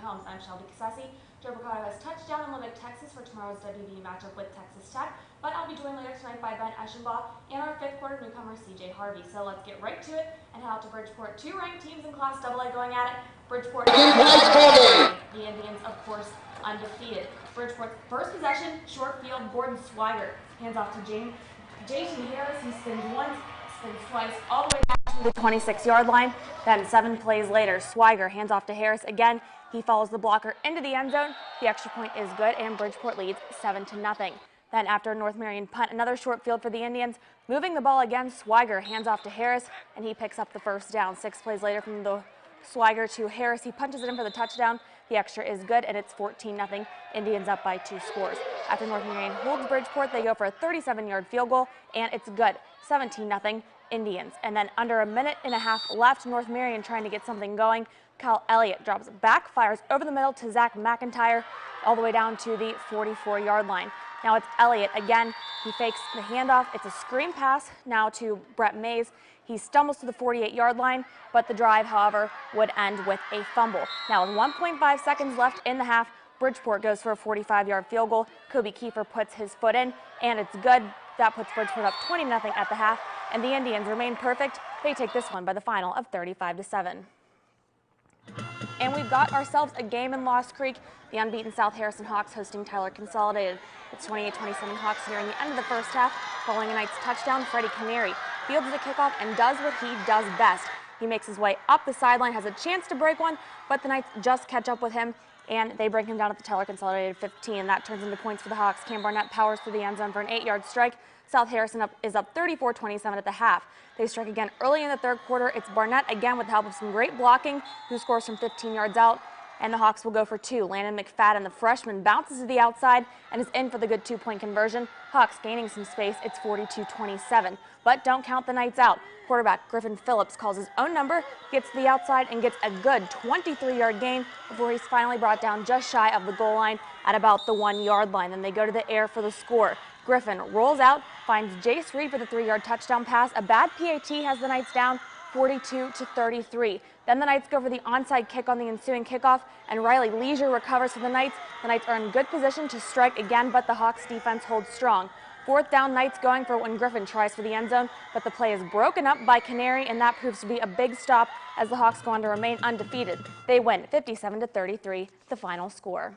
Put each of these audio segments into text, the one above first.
Holmes. I'm Shelby Cassesi. Joe Mercado has touchdown in Lubbock, Texas for tomorrow's WD matchup with Texas Tech, but I'll be joined later tonight by Ben Eschenbaugh and our fifth quarter newcomer CJ Harvey. So let's get right to it and head out to Bridgeport. Two ranked teams in Class AA going at it. Bridgeport, the Indians, of course, undefeated. Bridgeport's first possession, short field, Gordon Swiger hands off to Jason Harris. He spins once, spins twice, all the way down to the 26-yard line. Then 7 plays later, Swiger hands off to Harris again. He follows the blocker into the end zone. The extra point is good, and Bridgeport leads 7-0. Then after a North Marion punt, another short field for the Indians. Moving the ball again, Swiger hands off to Harris, and he picks up the first down. 6 plays later from the Swiger to Harris. He punches it in for the touchdown. The extra is good, and it's 14-0. Indians up by 2 scores. After North Marion holds Bridgeport, they go for a 37-yard field goal, and it's good. 17-0 Indians. And then under a minute and a half left, North Marion trying to get something going. Kyle Elliott drops back, fires over the middle to Zach McIntyre, all the way down to the 44-yard line. Now it's Elliott again. He fakes the handoff. It's a screen pass now to Brett Mays. He stumbles to the 48-yard line, but the drive, however, would end with a fumble. Now with 1.5 seconds left in the half, Bridgeport goes for a 45-yard field goal. Kobe Kiefer puts his foot in, and it's good. That puts Bridgeport up 20-0 at the half, and the Indians remain perfect. They take this one by the final of 35-7. And we've got ourselves a game in Lost Creek. The unbeaten South Harrison Hawks hosting Tyler Consolidated. It's 28-27 Hawks nearing the end of the first half. Following a Knights touchdown, Freddie Canary fields the kickoff and does what he does best. He makes his way up the sideline, has a chance to break one, but the Knights just catch up with him, and they bring him down at the Tyler Consolidated 15. That turns into points for the Hawks. Cam Barnett powers through the end zone for an 8-yard strike. South Harrison is up 34-27 at the half. They strike again early in the third quarter. It's Barnett again with the help of some great blocking, who scores from 15 yards out, and the Hawks will go for 2. Landon McFadden, the freshman, bounces to the outside and is in for the good 2-point conversion. Hawks gaining some space. It's 42-27, but don't count the Knights out. Quarterback Griffin Phillips calls his own number, gets to the outside, and gets a good 23-yard gain before he's finally brought down just shy of the goal line at about the 1-yard line. Then they go to the air for the score. Griffin rolls out, finds Jace Reed for the 3-yard touchdown pass. A bad PAT has the Knights down 42-33. Then the Knights go for the onside kick on the ensuing kickoff, and Riley Leisure recovers for the Knights. The Knights are in good position to strike again, but the Hawks defense holds strong. 4th down, Knights going for it when Griffin tries for the end zone, but the play is broken up by Canary, and that proves to be a big stop as the Hawks go on to remain undefeated. They win 57-33, the final score.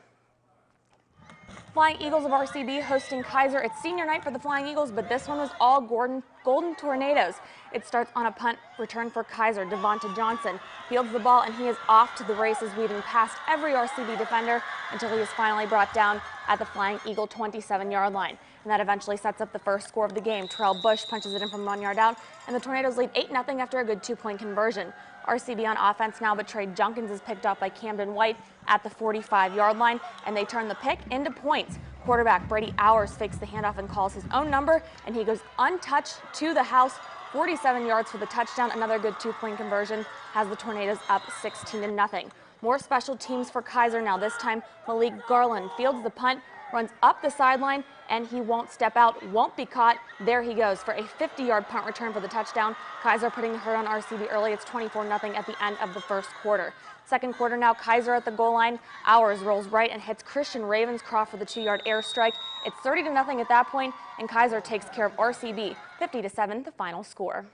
Flying Eagles of RCB hosting Kaiser. It's senior night for the Flying Eagles, but this one was all Golden Tornadoes. It starts on a punt return for Kaiser. Devonta Johnson fields the ball, and he is off to the races, weaving past every RCB defender until he is finally brought down at the Flying Eagle 27-yard line. And that eventually sets up the first score of the game. Terrell Bush punches it in from 1 yard out, and the Tornadoes lead 8-0 after a good 2-point conversion. RCB on offense now, but Trey Junkins is picked off by Camden White at the 45-yard line, and they turn the pick into points. Quarterback Brady Hours fakes the handoff and calls his own number, and he goes untouched to the house. 47 yards for the touchdown. Another good 2-point conversion has the Tornadoes up 16-0. More special teams for Kaiser now. This time, Malik Garland fields the punt, runs up the sideline, and he won't step out, won't be caught. There he goes for a 50-yard punt return for the touchdown. Kaiser putting the hurt on RCB early. It's 24-0 at the end of the first quarter. Second quarter now, Kaiser at the goal line. Hours rolls right and hits Christian Ravenscroft for the 2-yard airstrike. It's 30-0 at that point, and Kaiser takes care of RCB 50-7, the final score.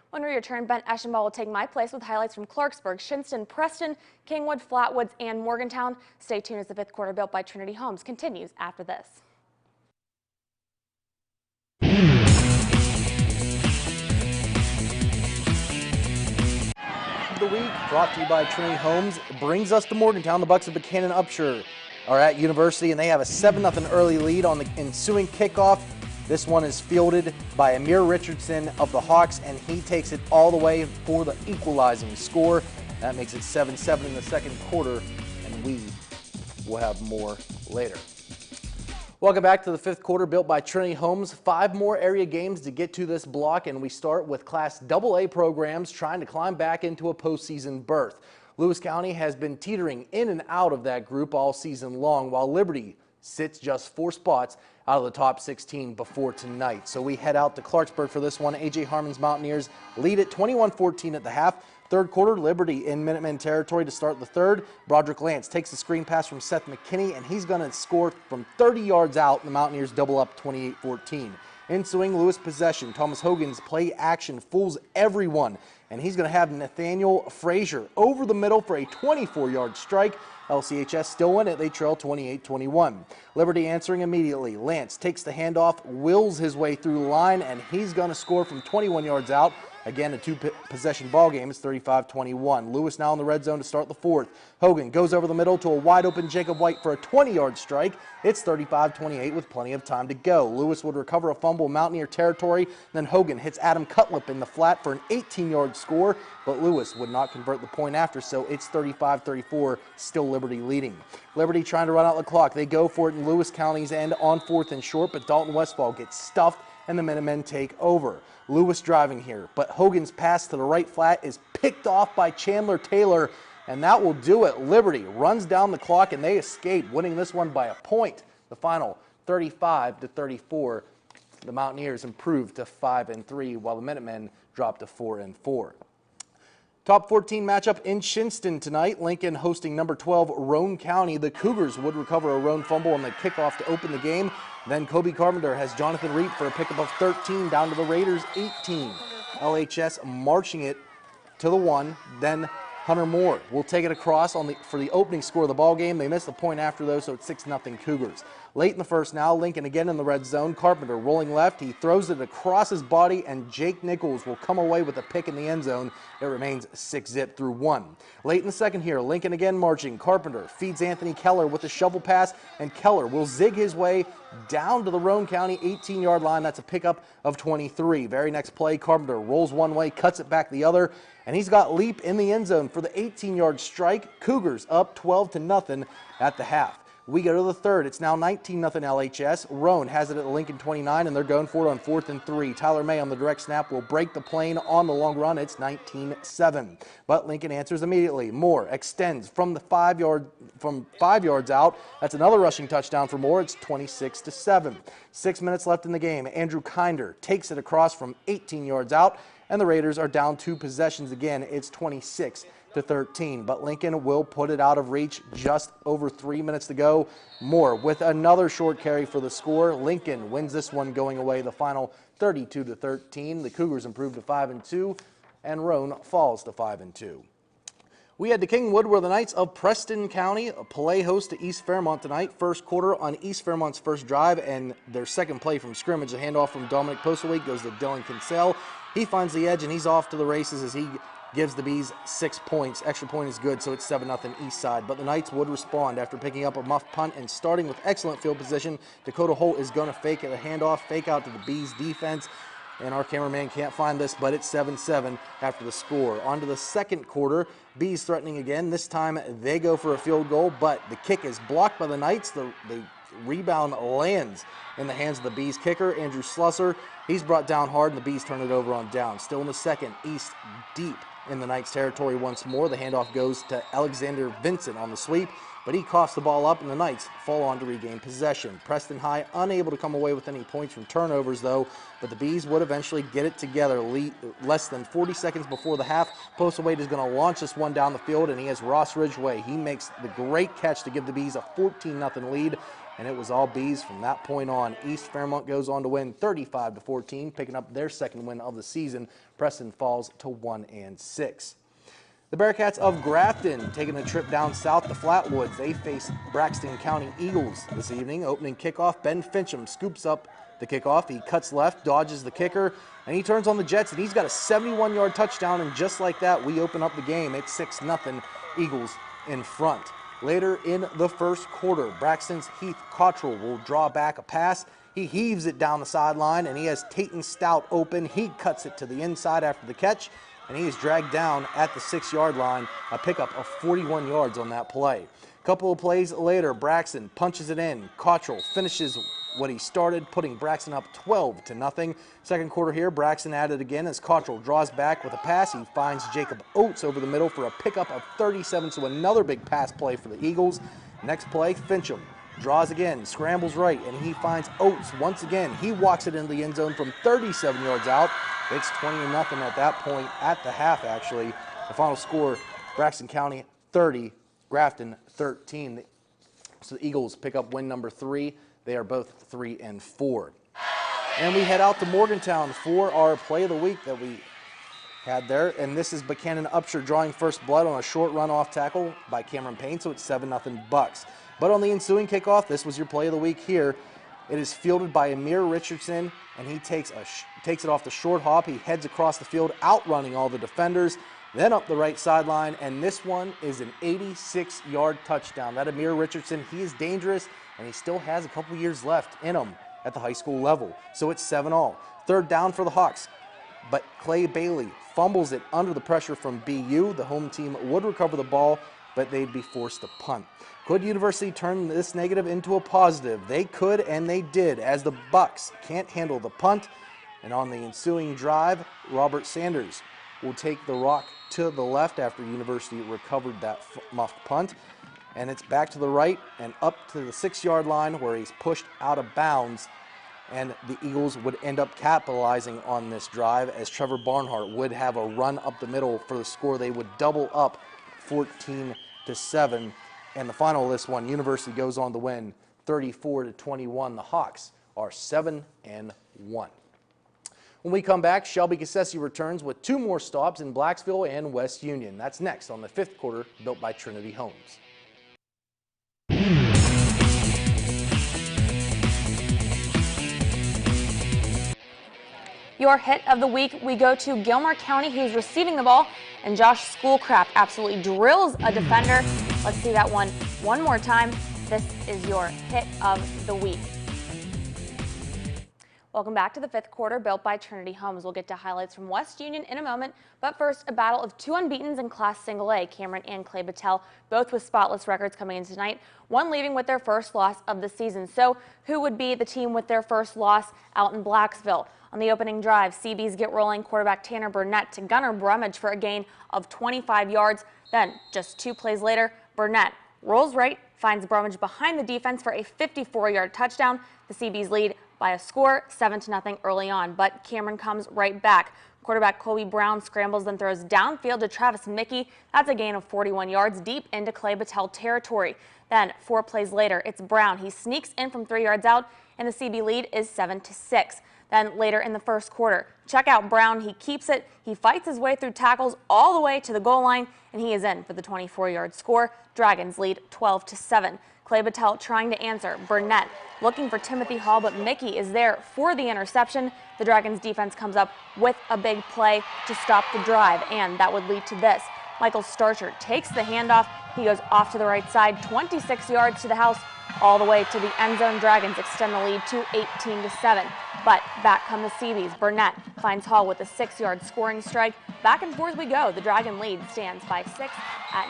When we return, Ben Eschenbaugh will take my place with highlights from Clarksburg, Shinston, Preston, Kingwood, Flatwoods, and Morgantown. Stay tuned as the fifth quarter built by Trinity Homes continues after this. The week brought to you by Trinity Homes brings us to Morgantown. The Bucks of Buchanan Upshur are at University, and they have a 7-0 early lead on the ensuing kickoff. This one is fielded by Amir Richardson of the Hawks, and he takes it all the way for the equalizing score. That makes it 7-7 in the second quarter, and we will have more later. Welcome back to the fifth quarter built by Trinity Homes. 5 more area games to get to this block, and we start with Class AA programs trying to climb back into a postseason berth. Lewis County has been teetering in and out of that group all season long, while Liberty sits just 4 spots out of the top 16 before tonight. So we head out to Clarksburg for this one. A.J. Harmon's Mountaineers lead at 21-14 at the half. Third quarter, Liberty in Minutemen territory to start the third. Broderick Lance takes the screen pass from Seth McKinney, and he's going to score from 30 yards out. The Mountaineers double up 28-14. Ensuing Lewis possession, Thomas Hogan's play action fools everyone, and he's going to have Nathaniel Frazier over the middle for a 24-yard strike. LCHS still in it. They trail 28-21. Liberty answering immediately. Lance takes the handoff, wills his way through the line, and he's going to score from 21 yards out. Again, a two-possession ball game. It's 35-21. Lewis now in the red zone to start the fourth. Hogan goes over the middle to a wide-open Jacob White for a 20-yard strike. It's 35-28 with plenty of time to go. Lewis would recover a fumble in Mountaineer territory. Then Hogan hits Adam Cutlip in the flat for an 18-yard score, but Lewis would not convert the point after, so it's 35-34, still Liberty leading. Liberty trying to run out the clock. They go for it in Lewis County's end on 4th and short, but Dalton Westfall gets stuffed and the Minutemen take over. Lewis driving here, but Hogan's pass to the right flat is picked off by Chandler Taylor, and that will do it. Liberty runs down the clock, and they escape, winning this one by a point. The final 35-34. The Mountaineers improved to 5-3, while the Minutemen dropped to 4-4. Top 14 matchup in Shinston tonight. Lincoln hosting number 12 Roane County. The Cougars would recover a Roane fumble on the kickoff to open the game. Then Kobe Carpenter has Jonathan Reap for a pickup of 13 down to the Raiders 18. LHS marching it to the 1. Then Hunter Moore will take it across for the opening score of the ball game. They missed the point after though, so it's 6-0 Cougars. Late in the first now, Lincoln again in the red zone. Carpenter rolling left. He throws it across his body, and Jake Nichols will come away with a pick in the end zone. It remains 6-zip through 1. Late in the second here, Lincoln again marching. Carpenter feeds Anthony Keller with a shovel pass, and Keller will zig his way down to the Roane County 18-yard line. That's a pickup of 23. Very next play, Carpenter rolls one way, cuts it back the other, and he's got Leap in the end zone for the 18-yard strike. Cougars up 12-0 at the half. We go to the third. It's now 19-0 LHS. Roane has it at the Lincoln 29, and they're going for it on 4th and 3. Tyler May on the direct snap will break the plane on the long run. It's 19-7. But Lincoln answers immediately. Moore extends from 5 yards out. That's another rushing touchdown for Moore. It's 26-7. 6 minutes left in the game. Andrew Kinder takes it across from 18 yards out, and the Raiders are down 2 possessions again. It's 26-13, but Lincoln will put it out of reach. Just over 3 minutes to go. Moore with another short carry for the score. Lincoln wins this one going away. The final 32-13. The Cougars improve to 5-2, and Roane falls to 5-2. We head to Kingwood, where the Knights of Preston County play host to East Fairmont tonight. First quarter on East Fairmont's first drive, and their second play from scrimmage. A handoff from Dominic Postleweek goes to Dylan Kinsell. He finds the edge, and he's off to the races as he gives the Bees 6 points. Extra point is good, so it's 7-0 East Side. But the Knights would respond after picking up a muff punt and starting with excellent field position. Dakota Holt is going to fake it, a handoff, fake out to the Bees defense. And our cameraman can't find this, but it's 7-7 after the score. On to the second quarter. Bees threatening again. This time they go for a field goal, but the kick is blocked by the Knights. The rebound lands in the hands of the Bees kicker, Andrew Slusser. He's brought down hard, and the Bees turn it over on down. Still in the second, East deep in the Knights territory once more. The handoff goes to Alexander Vincent on the sweep, but he coughs the ball up, and the Knights fall on to regain possession. Preston High unable to come away with any points from turnovers, though, but the Bees would eventually get it together. Less than 40 seconds before the half, Postlewaite is going to launch this one down the field, and he has Ross Ridgway. He makes the great catch to give the Bees a 14-0 lead, and it was all Bees from that point on. East Fairmont goes on to win 35-14, picking up their second win of the season. Preston falls to 1-6. The Bearcats of Grafton taking a trip down south to Flatwoods. They face Braxton County Eagles this evening. Opening kickoff, Ben Fincham scoops up the kickoff. He cuts left, dodges the kicker, and he turns on the Jets, and he's got a 71-yard touchdown, and just like that, we open up the game. It's 6-0 Eagles in front. Later in the first quarter, Braxton's Heath Cottrell will draw back a pass. He heaves it down the sideline, and he has Tayton Stout open. He cuts it to the inside after the catch, and he is dragged down at the 6-yard line, a pickup of 41 yards on that play. A couple of plays later, Braxton punches it in. Cottrell finishes what he started, putting Braxton up 12-0. Second quarter here, Braxton at it again as Cottrell draws back with a pass. He finds Jacob Oates over the middle for a pickup of 37, so another big pass play for the Eagles. Next play, Fincham draws again, scrambles right, and he finds Oates once again. He walks it into the end zone from 37 yards out. It's 20-0 at that point, at the half actually. The final score, Braxton County 30, Grafton 13. So the Eagles pick up win number 3. They are both 3-4. And we head out to Morgantown for our play of the week that we had there. And this is Buchanan Upshur drawing first blood on a short run off tackle by Cameron Payne, so it's 7-0 Bucks. But on the ensuing kickoff, this was your play of the week here. It is fielded by Amir Richardson, and he takes it off the short hop. He heads across the field, outrunning all the defenders, then up the right sideline, and this one is an 86-yard touchdown. That Amir Richardson, he is dangerous, and he still has a couple years left in him at the high school level. So it's 7-all. Third down for the Hawks, but Clay Bailey fumbles it under the pressure from BU. The home team would recover the ball, but they'd be forced to punt. Could University turn this negative into a positive? They could, and they did, as the Bucks can't handle the punt. And on the ensuing drive, Robert Sanders will take the rock to the left after University recovered that muffed punt. And it's back to the right and up to the 6-yard line where he's pushed out of bounds. And the Eagles would end up capitalizing on this drive as Trevor Barnhart would have a run up the middle for the score. They would double up 14-7. And the final of this one, University goes on to win 34-21. The Hawks are 7-1. When we come back, Shelby Cassesi returns with 2 more stops in Blacksville and West Union. That's next on the 5th quarter, built by Trinity Homes. Your hit of the week, we go to Gilmer County, who's receiving the ball, and Josh Schoolcraft absolutely drills a defender. Let's see that one more time. This is your hit of the week. Welcome back to the 5th quarter, built by Trinity Homes. We'll get to highlights from West Union in a moment, but first, a battle of 2 unbeatens in Class Single A. Cameron and Clay Battelle, both with spotless records coming in tonight, one leaving with their first loss of the season. So who would be the team with their first loss out in Blacksville? On the opening drive, CBs get rolling, quarterback Tanner Burnett to Gunnar Brummage for a gain of 25 yards. Then, just 2 plays later, Burnett rolls right, finds Brummage behind the defense for a 54-yard touchdown. The CBs lead by a score, 7-0 early on, but Cameron comes right back. Quarterback Colby Brown scrambles, then throws downfield to Travis Mickey. That's a gain of 41 yards deep into Clay Battelle territory. Then, 4 plays later, it's Brown. He sneaks in from 3 yards out, and the CB lead is 7-6. Then later in the first quarter, check out Brown. He keeps it. He fights his way through tackles all the way to the goal line, and he is in for the 24-yard score. Dragons lead 12-7. Clay Battelle trying to answer. Burnett looking for Timothy Hall, but Mickey is there for the interception. The Dragons defense comes up with a big play to stop the drive, and that would lead to this. Michael Starcher takes the handoff. He goes off to the right side, 26 yards to the house, all the way to the end zone. Dragons extend the lead to 18-7. But back come the CBs. Burnett finds Hall with a 6-yard scoring strike. Back and forth we go. The Dragon lead stands by 6 at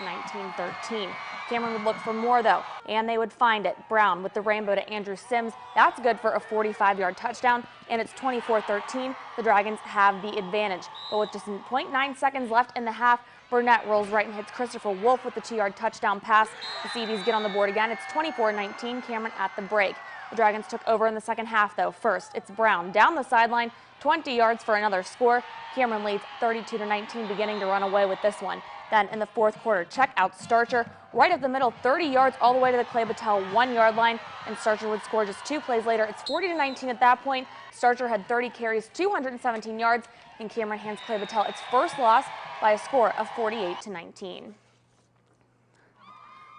19-13. Cameron would look for more, though, and they would find it. Brown with the rainbow to Andrew Sims. That's good for a 45-yard touchdown, and it's 24-13. The Dragons have the advantage. But with just 0.9 seconds left in the half, Burnett rolls right and hits Christopher Wolf with the 2-yard touchdown pass. The CBs get on the board again. It's 24-19. Cameron at the break. The Dragons took over in the second half, though. First, it's Brown down the sideline, 20 yards for another score. Cameron leads 32-19, beginning to run away with this one. Then in the fourth quarter, check out Starcher right up the middle, 30 yards all the way to the Clay Battelle 1-yard line, and Starcher would score just 2 plays later. It's 40-19 at that point. Starcher had 30 carries, 217 yards, and Cameron hands Clay Battelle its first loss by a score of 48-19.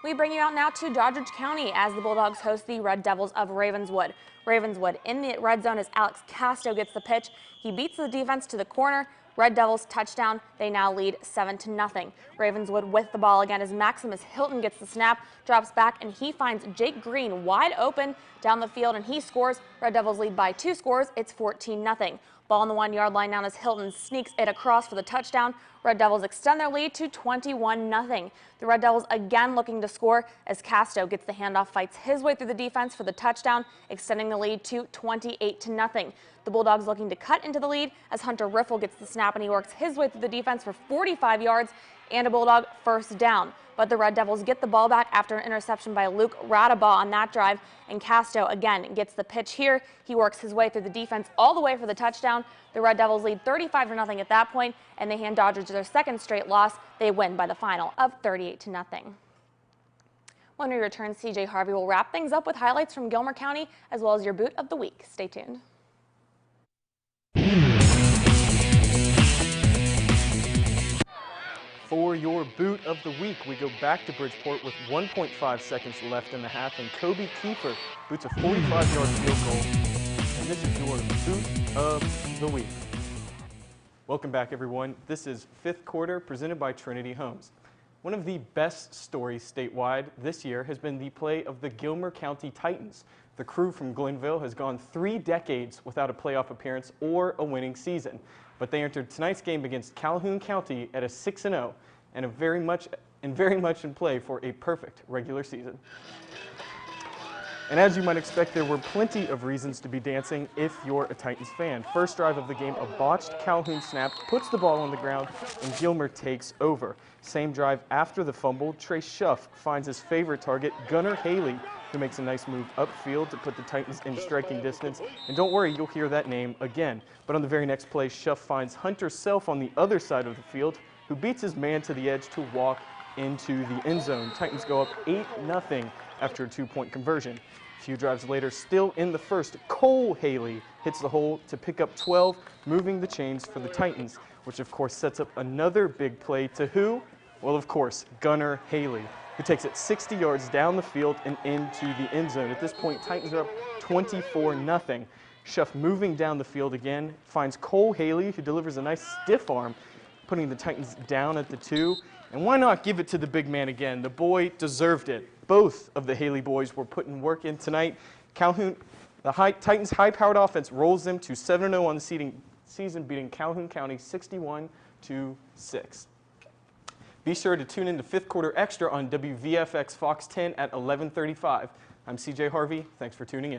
We bring you out now to Doddridge County as the Bulldogs host the Red Devils of Ravenswood. Ravenswood in the red zone as Alex Casto gets the pitch. He beats the defense to the corner. Red Devils touchdown. They now lead 7-0. Ravenswood with the ball again as Maximus Hilton gets the snap, drops back, and he finds Jake Green wide open down the field, and he scores. Red Devils lead by 2 scores. It's 14-0. Ball on the 1-yard line now as Hilton sneaks it across for the touchdown. Red Devils extend their lead to 21-0. The Red Devils again looking to score as Casto gets the handoff, fights his way through the defense for the touchdown, extending the lead to 28-0. The Bulldogs looking to cut into the lead as Hunter Riffle gets the snap and he works his way through the defense for 45 yards and a Bulldog first down. But the Red Devils get the ball back after an interception by Luke Radabaugh on that drive, and Casto again gets the pitch here. He works his way through the defense all the way for the touchdown. The Red Devils lead 35-0 at that point, and they hand Dodgers their second straight loss. They win by the final of 38-0. When we return, CJ Harvey will wrap things up with highlights from Gilmer County as well as your boot of the week. Stay tuned. For your boot of the week, we go back to Bridgeport with 1.5 seconds left in the half, and Kobe Kiefer boots a 45-yard field goal. And this is your boot of the week. Welcome back, everyone. This is fifth quarter presented by Trinity Homes. One of the best stories statewide this year has been the play of the Gilmer County Titans. The crew from Glenville has gone 3 decades without a playoff appearance or a winning season. But they entered tonight's game against Calhoun County at a 6-0 and very much in play for a perfect regular season. And as you might expect, there were plenty of reasons to be dancing if you're a Titans fan. First drive of the game, a botched Calhoun snap puts the ball on the ground and Gilmer takes over. Same drive after the fumble, Trey Schuff finds his favorite target, Gunnar Haley, who makes a nice move upfield to put the Titans in striking distance. And don't worry, you'll hear that name again. But on the very next play, Schuff finds Hunter Self on the other side of the field, who beats his man to the edge to walk into the end zone. Titans go up 8-0 after a 2-point conversion. A few drives later, still in the first, Cole Haley hits the hole to pick up 12, moving the chains for the Titans, which of course sets up another big play to who? Well, of course, Gunnar Haley, who takes it 60 yards down the field and into the end zone. At this point, Titans are up 24-0. Schuff moving down the field again, finds Cole Haley, who delivers a nice stiff arm, putting the Titans down at the 2. And why not give it to the big man again? The boy deserved it. Both of the Haley boys were putting work in tonight. Calhoun, Titans' high-powered offense rolls them to 7-0 on the season, beating Calhoun County 61-6. Be sure to tune in to Fifth Quarter Extra on WVFX Fox 10 at 11:35. I'm CJ Harvey. Thanks for tuning in.